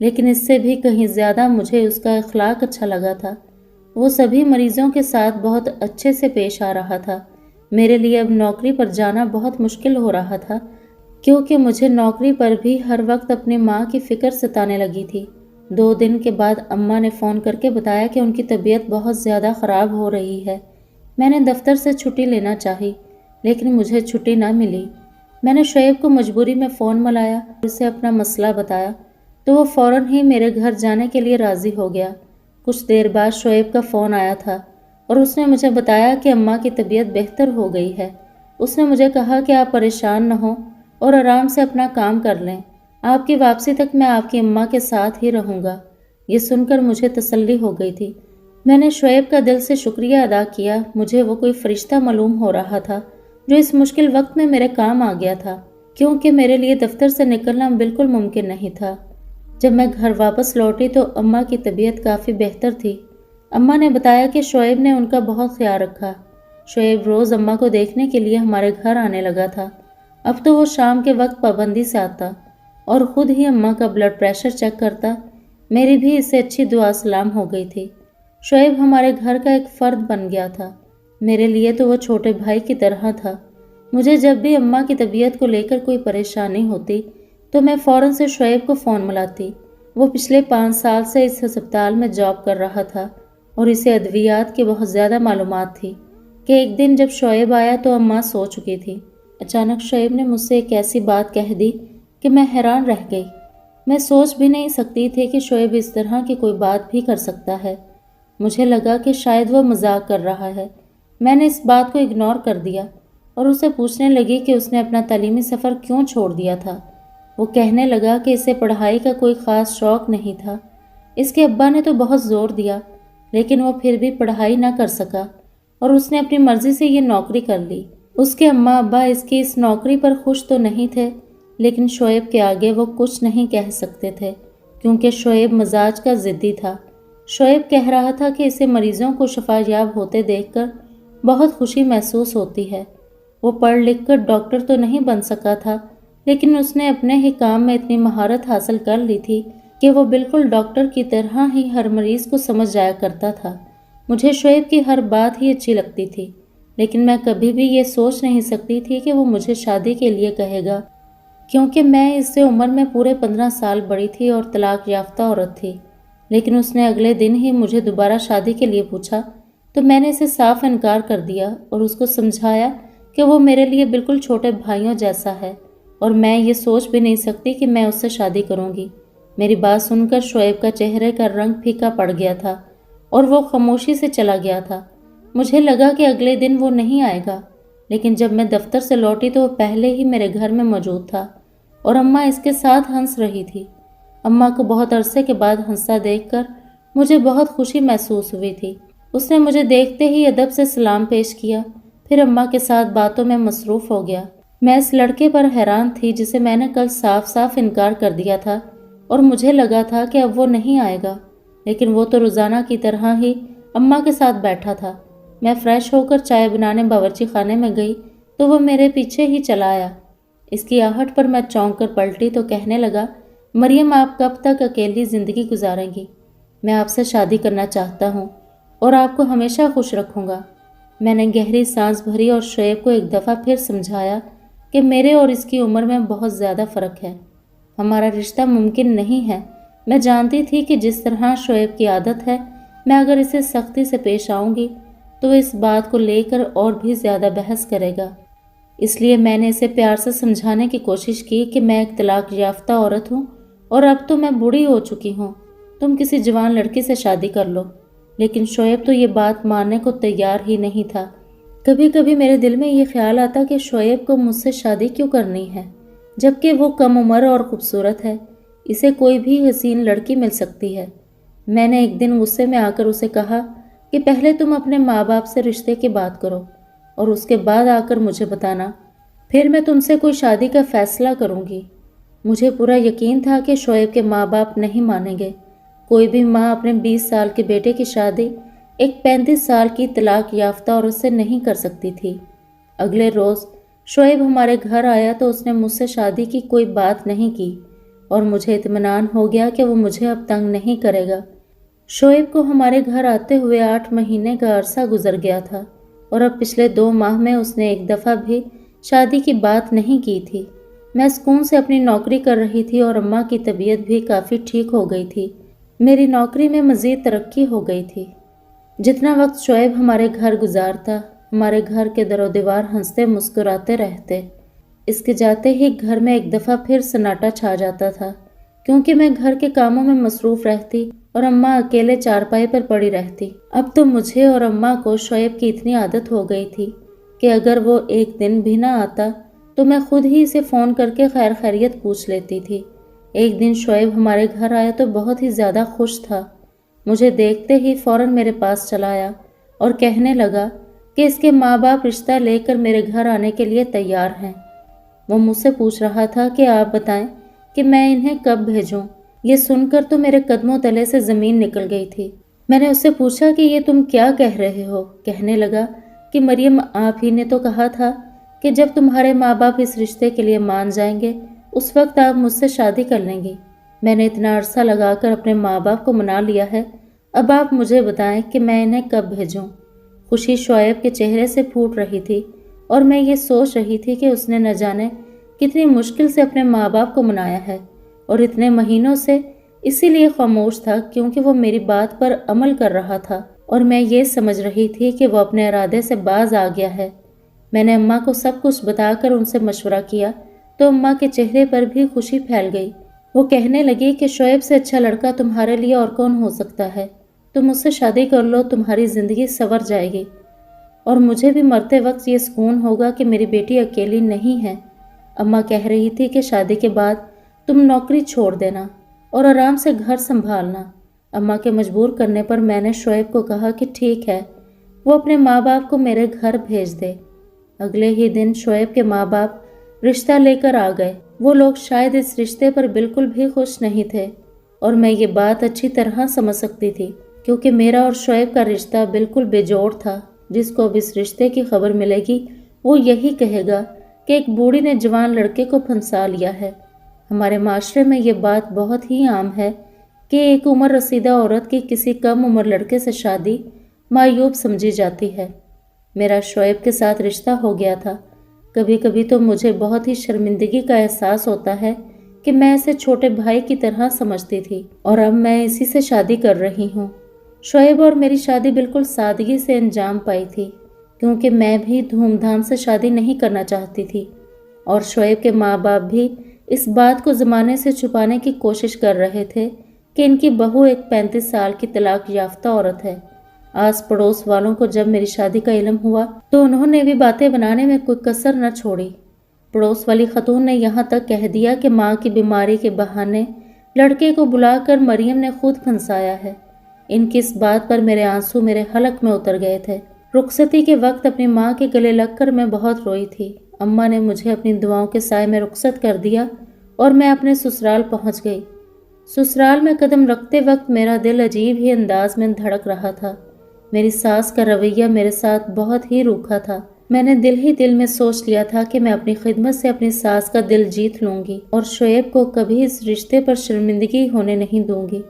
لیکن اس سے بھی کہیں زیادہ مجھے اس کا اخلاق اچھا لگا تھا۔ وہ سبھی مریضوں کے ساتھ بہت اچھے سے پیش آ رہا تھا۔ میرے لیے اب نوکری پر جانا بہت مشکل ہو رہا تھا، کیونکہ مجھے نوکری پر بھی ہر وقت اپنی ماں کی فکر ستانے لگی تھی۔ 2 دن کے بعد اماں نے فون کر کے بتایا کہ ان کی طبیعت بہت زیادہ خراب ہو رہی ہے۔ میں نے دفتر سے چھٹی لینا چاہی، لیکن مجھے چھٹی نہ ملی۔ میں نے شعیب کو مجبوری میں فون ملایا اور اسے اپنا مسئلہ بتایا، تو وہ فوراً ہی میرے گھر جانے کے لیے راضی ہو گیا۔ کچھ دیر بعد شعیب کا فون آیا تھا اور اس نے مجھے بتایا کہ اماں کی طبیعت بہتر ہو گئی ہے۔ اس نے مجھے کہا کہ آپ پریشان نہ ہوں اور آرام سے اپنا کام کر لیں۔ آپ کی واپسی تک میں آپ کی اماں کے ساتھ ہی رہوں گا۔ یہ سن کر مجھے تسلی ہو گئی تھی۔ میں نے شعیب کا دل سے شکریہ ادا کیا۔ مجھے وہ کوئی فرشتہ معلوم ہو رہا تھا جو اس مشکل وقت میں میرے کام آ گیا تھا، کیونکہ میرے لیے دفتر سے نکلنا بالکل ممکن نہیں تھا۔ جب میں گھر واپس لوٹی تو اماں کی طبیعت کافی بہتر تھی۔ اماں نے بتایا کہ شعیب نے ان کا بہت خیال رکھا۔ شعیب روز اماں کو دیکھنے کے لیے ہمارے گھر آنے لگا تھا۔ اب تو وہ شام کے وقت پابندی سے آتا اور خود ہی اماں کا بلڈ پریشر چیک کرتا۔ میری بھی اس سے اچھی دعا سلام ہو گئی تھی۔ شعیب ہمارے گھر کا ایک فرد بن گیا تھا۔ میرے لیے تو وہ چھوٹے بھائی کی طرح تھا۔ مجھے جب بھی اماں کی طبیعت کو لے کر کوئی پریشانی ہوتی تو میں فوراً سے شعیب کو فون ملاتی۔ وہ پچھلے 5 سال سے اس ہسپتال میں جاب کر رہا تھا اور اسے ادویات کی بہت زیادہ معلومات تھی کہ ایک دن جب شعیب آیا تو اماں سو چکی تھی۔ اچانک شعیب نے مجھ سے ایک ایسی بات کہہ دی کہ میں حیران رہ گئی۔ میں سوچ بھی نہیں سکتی تھی کہ شعیب اس طرح کی کوئی بات بھی کر سکتا ہے۔ مجھے لگا کہ شاید وہ مذاق کر رہا ہے۔ میں نے اس بات کو اگنور کر دیا اور اسے پوچھنے لگی کہ اس نے اپنا تعلیمی سفر کیوں چھوڑ دیا تھا۔ وہ کہنے لگا کہ اسے پڑھائی کا کوئی خاص شوق نہیں تھا۔ اس کے ابا نے تو بہت زور دیا، لیکن وہ پھر بھی پڑھائی نہ کر سکا اور اس نے اپنی مرضی سے یہ نوکری کر لی۔ اس کے اماں ابا اس کی اس نوکری پر خوش تو نہیں تھے، لیکن شعیب کے آگے وہ کچھ نہیں کہہ سکتے تھے، کیونکہ شعیب مزاج کا ضدی تھا۔ شعیب کہہ رہا تھا کہ اسے مریضوں کو شفا یاب ہوتے دیکھ کر بہت خوشی محسوس ہوتی ہے۔ وہ پڑھ لکھ کر ڈاکٹر تو نہیں بن سکا تھا، لیکن اس نے اپنے ہی کام میں اتنی مہارت حاصل کر لی تھی کہ وہ بالکل ڈاکٹر کی طرح ہی ہر مریض کو سمجھ جایا کرتا تھا۔ مجھے شعیب کی ہر بات ہی اچھی لگتی تھی، لیکن میں کبھی بھی یہ سوچ نہیں سکتی تھی کہ وہ مجھے شادی کے لیے کہے گا، کیونکہ میں اس سے عمر میں پورے 15 سال بڑی تھی اور طلاق یافتہ عورت تھی۔ لیکن اس نے اگلے دن ہی مجھے دوبارہ شادی کے لیے پوچھا تو میں نے اسے صاف انکار کر دیا اور اس کو سمجھایا کہ وہ میرے لیے بالکل چھوٹے بھائیوں جیسا ہے اور میں یہ سوچ بھی نہیں سکتی کہ میں اس سے شادی کروں گی۔ میری بات سن کر شعیب کا چہرے کا رنگ پھیکا پڑ گیا تھا اور وہ خاموشی سے چلا گیا تھا۔ مجھے لگا کہ اگلے دن وہ نہیں آئے گا، لیکن جب میں دفتر سے لوٹی تو وہ پہلے ہی میرے گھر میں موجود تھا اور اماں اس کے ساتھ ہنس رہی تھی۔ اماں کو بہت عرصے کے بعد ہنستا دیکھ کر مجھے بہت خوشی محسوس ہوئی تھی۔ اس نے مجھے دیکھتے ہی ادب سے سلام پیش کیا، پھر اماں کے ساتھ باتوں میں مصروف ہو گیا۔ میں اس لڑکے پر حیران تھی جسے میں نے کل صاف صاف انکار کر دیا تھا اور مجھے لگا تھا کہ اب وہ نہیں آئے گا، لیکن وہ تو روزانہ کی طرح ہی اماں کے ساتھ بیٹھا تھا۔ میں فریش ہو کر چائے بنانے باورچی خانے میں گئی تو وہ میرے پیچھے ہی چلا آیا۔ اس کی آہٹ پر میں چونک کر پلٹی تو کہنے لگا، مریم آپ کب تک اکیلی زندگی گزاریں گی؟ میں آپ سے شادی کرنا چاہتا ہوں اور آپ کو ہمیشہ خوش رکھوں گا۔ میں نے گہری سانس بھری اور شعیب کو ایک دفعہ پھر سمجھایا کہ میرے اور اس کی عمر میں بہت زیادہ فرق ہے، ہمارا رشتہ ممکن نہیں ہے۔ میں جانتی تھی کہ جس طرح شعیب کی عادت ہے، میں اگر اسے سختی سے پیش آؤں گی تو وہ اس بات کو لے کر اور بھی زیادہ بحث کرے گا۔ اس لیے میں نے اسے پیار سے سمجھانے کی کوشش کی کہ میں ایک طلاق یافتہ عورت ہوں اور اب تو میں بوڑھی ہو چکی ہوں، تم کسی جوان لڑکی سے شادی کر لو۔ لیکن شعیب تو یہ بات ماننے کو تیار ہی نہیں تھا۔ کبھی کبھی میرے دل میں یہ خیال آتا کہ شعیب کو مجھ سے شادی کیوں کرنی ہے، جبکہ وہ کم عمر اور خوبصورت ہے، اسے کوئی بھی حسین لڑکی مل سکتی ہے۔ میں نے ایک دن غصے میں آ کر اسے کہا کہ پہلے تم اپنے ماں باپ سے رشتے کی بات کرو اور اس کے بعد آ کر مجھے بتانا، پھر میں تم سے کوئی شادی کا فیصلہ کروں گی۔ مجھے پورا یقین تھا کہ شعیب کے ماں باپ نہیں مانیں گے۔ کوئی بھی ماں اپنے 20 سال کے بیٹے کی شادی ایک 35 سال کی طلاق یافتہ عورت سے نہیں کر سکتی تھی۔ اگلے روز شعیب ہمارے گھر آیا تو اس نے مجھ سے شادی کی کوئی بات نہیں کی۔ اور مجھے اطمینان ہو گیا کہ وہ مجھے اب تنگ نہیں کرے گا۔ شعیب کو ہمارے گھر آتے ہوئے 8 مہینے کا عرصہ گزر گیا تھا اور اب پچھلے 2 ماہ میں اس نے ایک دفعہ بھی شادی کی بات نہیں کی تھی۔ میں سکون سے اپنی نوکری کر رہی تھی اور اماں کی طبیعت بھی کافی ٹھیک ہو گئی تھی۔ میری نوکری میں مزید ترقی ہو گئی تھی۔ جتنا وقت شعیب ہمارے گھر گزارتا، ہمارے گھر کے در و دیوار ہنستے مسکراتے رہتے۔ اس کے جاتے ہی گھر میں ایک دفعہ پھر سناٹا چھا جاتا تھا، کیونکہ میں گھر کے کاموں میں مصروف رہتی اور اماں اکیلے چارپائی پر پڑی رہتی۔ اب تو مجھے اور اماں کو شعیب کی اتنی عادت ہو گئی تھی کہ اگر وہ ایک دن بھی نہ آتا تو میں خود ہی اسے فون کر کے خیر خیریت پوچھ لیتی تھی۔ ایک دن شعیب ہمارے گھر آیا تو بہت ہی زیادہ خوش تھا۔ مجھے دیکھتے ہی فوراً میرے پاس چلا آیا اور کہنے لگا کہ اس کے ماں باپ رشتہ لے کر میرے گھر آنے کے لیے تیار ہیں۔ وہ مجھ سے پوچھ رہا تھا کہ آپ بتائیں کہ میں انہیں کب بھیجوں۔ یہ سن کر تو میرے قدموں تلے سے زمین نکل گئی تھی۔ میں نے اس سے پوچھا کہ یہ تم کیا کہہ رہے ہو؟ کہنے لگا کہ مریم، آپ ہی نے تو کہا تھا کہ جب تمہارے ماں باپ اس رشتے کے لیے مان جائیں گے اس وقت آپ مجھ سے شادی کر لیں گی۔ میں نے اتنا عرصہ لگا کر اپنے ماں باپ کو منا لیا ہے، اب آپ مجھے بتائیں کہ میں انہیں کب بھیجوں۔ خوشی شعیب کے چہرے سے پھوٹ رہی تھی اور میں یہ سوچ رہی تھی کہ اس نے نہ جانے کتنی مشکل سے اپنے ماں باپ کو منایا ہے اور اتنے مہینوں سے اسی لیے خاموش تھا کیونکہ وہ میری بات پر عمل کر رہا تھا اور میں یہ سمجھ رہی تھی کہ وہ اپنے ارادے سے باز آ گیا ہے۔ میں نے اماں کو سب کچھ بتا کر ان سے مشورہ کیا تو اماں کے چہرے پر بھی خوشی پھیل گئی۔ وہ کہنے لگی کہ شعیب سے اچھا لڑکا تمہارے لیے اور کون ہو سکتا ہے، تم اس سے شادی کر لو، تمہاری زندگی سنور جائے گی اور مجھے بھی مرتے وقت یہ سکون ہوگا کہ میری بیٹی اکیلی نہیں ہے۔ اماں کہہ رہی تھی کہ شادی کے بعد تم نوکری چھوڑ دینا اور آرام سے گھر سنبھالنا۔ اماں کے مجبور کرنے پر میں نے شعیب کو کہا کہ ٹھیک ہے، وہ اپنے ماں باپ کو میرے گھر بھیج دے۔ اگلے ہی دن شعیب کے ماں باپ رشتہ لے کر آ گئے۔ وہ لوگ شاید اس رشتے پر بالکل بھی خوش نہیں تھے اور میں یہ بات اچھی طرح سمجھ سکتی تھی کیونکہ میرا اور شعیب کا رشتہ بالکل بے جوڑ تھا۔ جس کو اب اس رشتے کی خبر ملے گی وہ یہی کہے گا کہ ایک بوڑھی نے جوان لڑکے کو پھنسا لیا ہے۔ ہمارے معاشرے میں یہ بات بہت ہی عام ہے کہ ایک عمر رسیدہ عورت کی کسی کم عمر لڑکے سے شادی معیوب سمجھی جاتی ہے۔ میرا شعیب کے ساتھ رشتہ ہو گیا تھا۔ کبھی کبھی تو مجھے بہت ہی شرمندگی کا احساس ہوتا ہے کہ میں اسے چھوٹے بھائی کی طرح سمجھتی تھی اور اب میں اسی سے شادی کر رہی ہوں۔ شعیب اور میری شادی بالکل سادگی سے انجام پائی تھی کیونکہ میں بھی دھوم دھام سے شادی نہیں کرنا چاہتی تھی اور شعیب کے ماں باپ بھی اس بات کو زمانے سے چھپانے کی کوشش کر رہے تھے کہ ان کی بہو ایک 35 سال کی طلاق یافتہ عورت ہے۔ آس پڑوس والوں کو جب میری شادی کا علم ہوا تو انہوں نے بھی باتیں بنانے میں کوئی کسر نہ چھوڑی۔ پڑوس والی خاتون نے یہاں تک کہہ دیا کہ ماں کی بیماری کے بہانے لڑکے کو بلا کر مریم نے خود پھنسایا ہے۔ ان کی اس بات پر میرے آنسو میرے حلق میں اتر گئے تھے۔ رخصتی کے وقت اپنی ماں کے گلے لگ کر میں بہت روئی تھی۔ اماں نے مجھے اپنی دعاؤں کے سائے میں رخصت کر دیا اور میں اپنے سسرال پہنچ گئی۔ سسرال میں قدم رکھتے وقت میرا دل عجیب ہی انداز میں دھڑک رہا تھا۔ میری ساس کا رویہ میرے ساتھ بہت ہی روکھا تھا۔ میں نے دل ہی دل میں سوچ لیا تھا کہ میں اپنی خدمت سے اپنی ساس کا دل جیت لوں گی اور شعیب کو کبھی اس رشتے پر شرمندگی ہونے نہیں دوں گی۔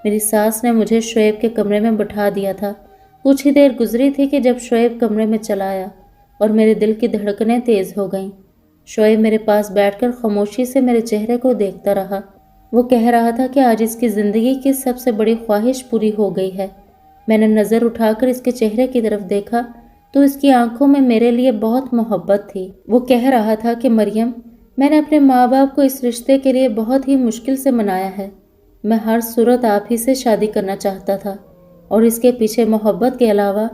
میری ساس نے مجھے شعیب کے کمرے میں بٹھا دیا تھا۔ کچھ ہی دیر گزری تھی کہ جب شعیب کمرے میں چلا آیا اور میرے دل کی دھڑکنیں تیز ہو گئیں۔ شعیب میرے پاس بیٹھ کر خاموشی سے میرے چہرے کو دیکھتا رہا۔ وہ کہہ رہا تھا کہ آج اس کی زندگی کی سب سے بڑی خواہش پوری ہو گئی ہے۔ میں نے نظر اٹھا کر اس کے چہرے کی طرف دیکھا تو اس کی آنکھوں میں میرے لیے بہت محبت تھی۔ وہ کہہ رہا تھا کہ مریم، میں نے اپنے ماں باپ کو اس رشتے کے لیے بہت ہی مشکل سے منایا ہے۔ میں ہر صورت آپ ہی سے شادی کرنا چاہتا تھا اور اس کے پیچھے محبت کے علاوہ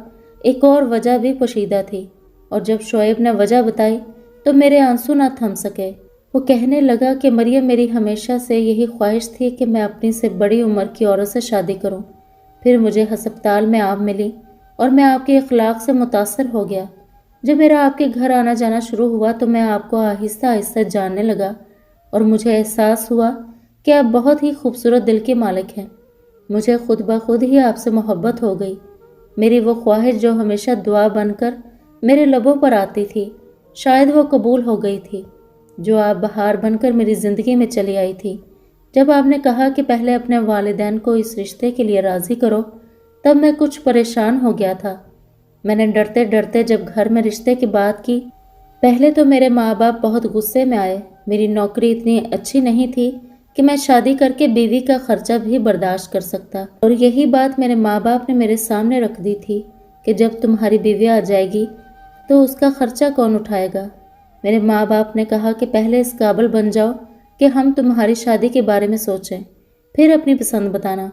ایک اور وجہ بھی پوشیدہ تھی، اور جب شعیب نے وجہ بتائی تو میرے آنسو نہ تھم سکے۔ وہ کہنے لگا کہ مریم، میری ہمیشہ سے یہی خواہش تھی کہ میں اپنی سے بڑی عمر کی عورت سے شادی کروں۔ پھر مجھے ہسپتال میں آپ ملی اور میں آپ کے اخلاق سے متاثر ہو گیا۔ جب میرا آپ کے گھر آنا جانا شروع ہوا تو میں آپ کو آہستہ آہستہ جاننے لگا اور مجھے احساس ہوا کہ آپ بہت ہی خوبصورت دل کے مالک ہیں۔ مجھے خود بخود ہی آپ سے محبت ہو گئی۔ میری وہ خواہش جو ہمیشہ دعا بن کر میرے لبوں پر آتی تھی، شاید وہ قبول ہو گئی تھی۔ جو آپ بہار بن کر میری زندگی میں چلی آئی تھی، جب آپ نے کہا کہ پہلے اپنے والدین کو اس رشتے کے لیے راضی کرو، تب میں کچھ پریشان ہو گیا تھا۔ میں نے ڈرتے ڈرتے جب گھر میں رشتے کی بات کی، پہلے تو میرے ماں باپ بہت غصے میں آئے۔ میری نوکری اتنی اچھی نہیں تھی کہ میں شادی کر کے بیوی کا خرچہ بھی برداشت کر سکتا، اور یہی بات میرے ماں باپ نے میرے سامنے رکھ دی تھی کہ جب تمہاری بیوی آ جائے گی تو اس کا خرچہ کون اٹھائے گا۔ میرے ماں باپ نے کہا کہ پہلے اس قابل بن جاؤ کہ ہم تمہاری شادی کے بارے میں سوچیں، پھر اپنی پسند بتانا۔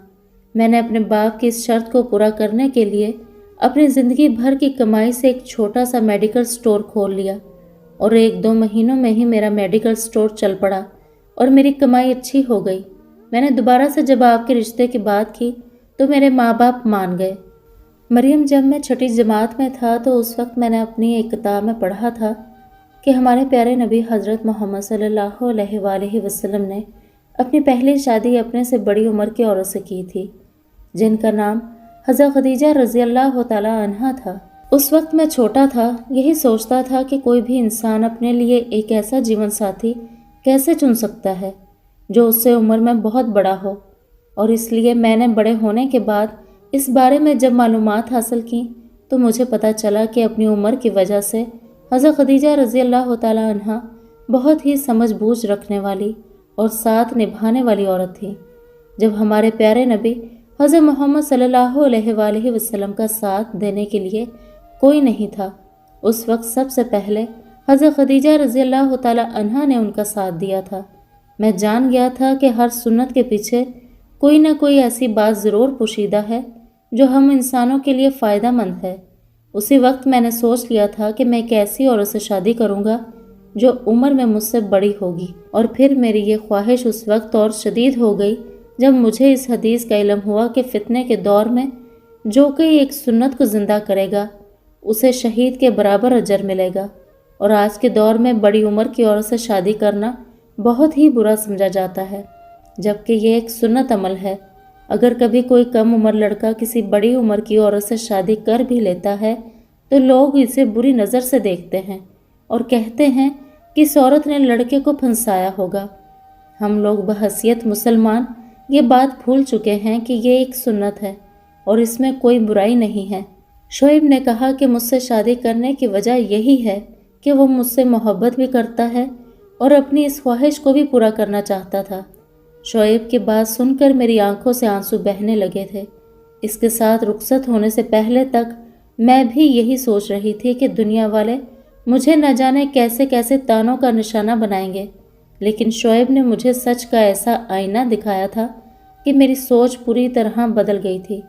میں نے اپنے باپ کی اس شرط کو پورا کرنے کے لیے اپنی زندگی بھر کی کمائی سے ایک چھوٹا سا میڈیکل سٹور کھول لیا، اور 1-2 مہینوں میں ہی میرا میڈیکل سٹور چل پڑا اور میری کمائی اچھی ہو گئی۔ میں نے دوبارہ سے جب آپ کے رشتے کی بات کی تو میرے ماں باپ مان گئے۔ مریم، جب میں 6ٹھی جماعت میں تھا تو اس وقت میں نے اپنی ایک کتاب میں پڑھا تھا کہ ہمارے پیارے نبی حضرت محمد صلی اللہ علیہ وآلہ وسلم نے اپنی پہلی شادی اپنے سے بڑی عمر کی عورت سے کی تھی، جن کا نام حضرت خدیجہ رضی اللہ تعالی عنہا تھا۔ اس وقت میں چھوٹا تھا، یہی سوچتا تھا کہ کوئی بھی انسان اپنے لیے ایک ایسا جیون ساتھی کیسے چن سکتا ہے جو اس سے عمر میں بہت بڑا ہو، اور اس لیے میں نے بڑے ہونے کے بعد اس بارے میں جب معلومات حاصل کی تو مجھے پتہ چلا کہ اپنی عمر کی وجہ سے حضرت خدیجہ رضی اللہ تعالی عنہا بہت ہی سمجھ بوجھ رکھنے والی اور ساتھ نبھانے والی عورت تھی۔ جب ہمارے پیارے نبی حضرت محمد صلی اللہ علیہ وآلہ وسلم کا ساتھ دینے کے لیے کوئی نہیں تھا، اس وقت سب سے پہلے حضرت خدیجہ رضی اللہ تعالی عنہا نے ان کا ساتھ دیا تھا۔ میں جان گیا تھا کہ ہر سنت کے پیچھے کوئی نہ کوئی ایسی بات ضرور پوشیدہ ہے جو ہم انسانوں کے لیے فائدہ مند ہے۔ اسی وقت میں نے سوچ لیا تھا کہ میں ایک ایسی عورت سے شادی کروں گا جو عمر میں مجھ سے بڑی ہوگی، اور پھر میری یہ خواہش اس وقت اور شدید ہو گئی جب مجھے اس حدیث کا علم ہوا کہ فتنے کے دور میں جو کوئی ایک سنت کو زندہ کرے گا اسے شہید کے برابر اجر ملے گا، اور آج کے دور میں بڑی عمر کی عورت سے شادی کرنا بہت ہی برا سمجھا جاتا ہے، جبکہ یہ ایک سنت عمل ہے۔ اگر کبھی کوئی کم عمر لڑکا کسی بڑی عمر کی عورت سے شادی کر بھی لیتا ہے تو لوگ اسے بری نظر سے دیکھتے ہیں اور کہتے ہیں کہ اس عورت نے لڑکے کو پھنسایا ہوگا۔ ہم لوگ بحیثیت مسلمان یہ بات بھول چکے ہیں کہ یہ ایک سنت ہے اور اس میں کوئی برائی نہیں ہے۔ شعیب نے کہا کہ مجھ سے شادی کرنے کی وجہ یہی ہے کہ وہ مجھ سے محبت بھی کرتا ہے اور اپنی اس خواہش کو بھی پورا کرنا چاہتا تھا۔ شعیب کی بات سن کر میری آنکھوں سے آنسو بہنے لگے تھے۔ اس کے ساتھ رخصت ہونے سے پہلے تک میں بھی یہی سوچ رہی تھی کہ دنیا والے مجھے نہ جانے کیسے کیسے طعنوں کا نشانہ بنائیں گے، لیکن شعیب نے مجھے سچ کا ایسا آئینہ دکھایا تھا کہ میری سوچ پوری طرح بدل گئی تھی۔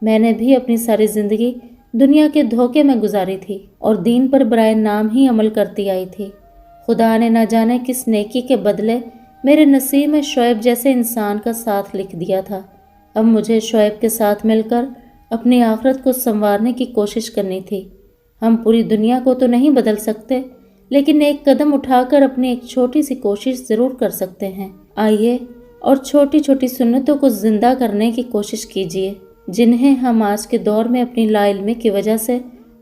میں نے بھی اپنی ساری زندگی دنیا کے دھوکے میں گزاری تھی اور دین پر برائے نام ہی عمل کرتی آئی تھی۔ خدا نے نہ جانے کس نیکی کے بدلے میرے نصیب میں شعیب جیسے انسان کا ساتھ لکھ دیا تھا۔ اب مجھے شعیب کے ساتھ مل کر اپنی آخرت کو سنوارنے کی کوشش کرنی تھی۔ ہم پوری دنیا کو تو نہیں بدل سکتے، لیکن ایک قدم اٹھا کر اپنی ایک چھوٹی سی کوشش ضرور کر سکتے ہیں۔ آئیے اور چھوٹی چھوٹی سنتوں کو زندہ کرنے کی کوشش کیجیے، جنہیں ہم آج کے دور میں اپنی لا علمی کی وجہ سے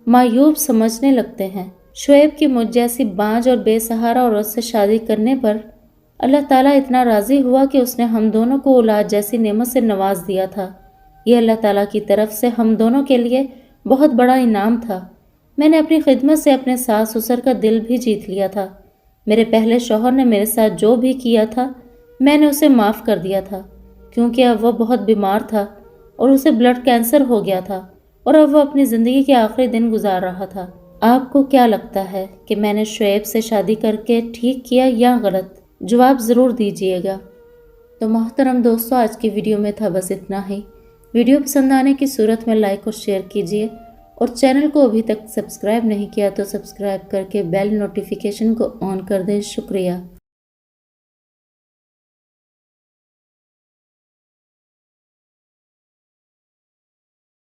معیوب سمجھنے لگتے ہیں۔ شعیب کی مجھ جیسی بانجھ اور بے سہارا عورت سے شادی کرنے پر اللہ تعالیٰ اتنا راضی ہوا کہ اس نے ہم دونوں کو اولاد جیسی نعمت سے نواز دیا تھا۔ یہ اللہ تعالیٰ کی طرف سے ہم دونوں کے لیے بہت بڑا انعام تھا۔ میں نے اپنی خدمت سے اپنے ساس سسر کا دل بھی جیت لیا تھا۔ میرے پہلے شوہر نے میرے ساتھ جو بھی کیا تھا میں نے اسے معاف کر دیا تھا، کیونکہ اب وہ بہت بیمار تھا اور اسے بلڈ کینسر ہو گیا تھا، اور اب وہ اپنی زندگی کے آخری دن گزار رہا تھا۔ آپ کو کیا لگتا ہے کہ میں نے شعیب سے شادی کر کے ٹھیک کیا یا غلط؟ جواب ضرور دیجیے گا۔ تو محترم دوستو، آج کی ویڈیو میں تھا بس اتنا ہی۔ ویڈیو پسند آنے کی صورت میں لائک اور شیئر کیجیے، اور چینل کو ابھی تک سبسکرائب نہیں کیا تو سبسکرائب کر کے بیل نوٹیفیکیشن کو آن کر دیں۔ شکریہ۔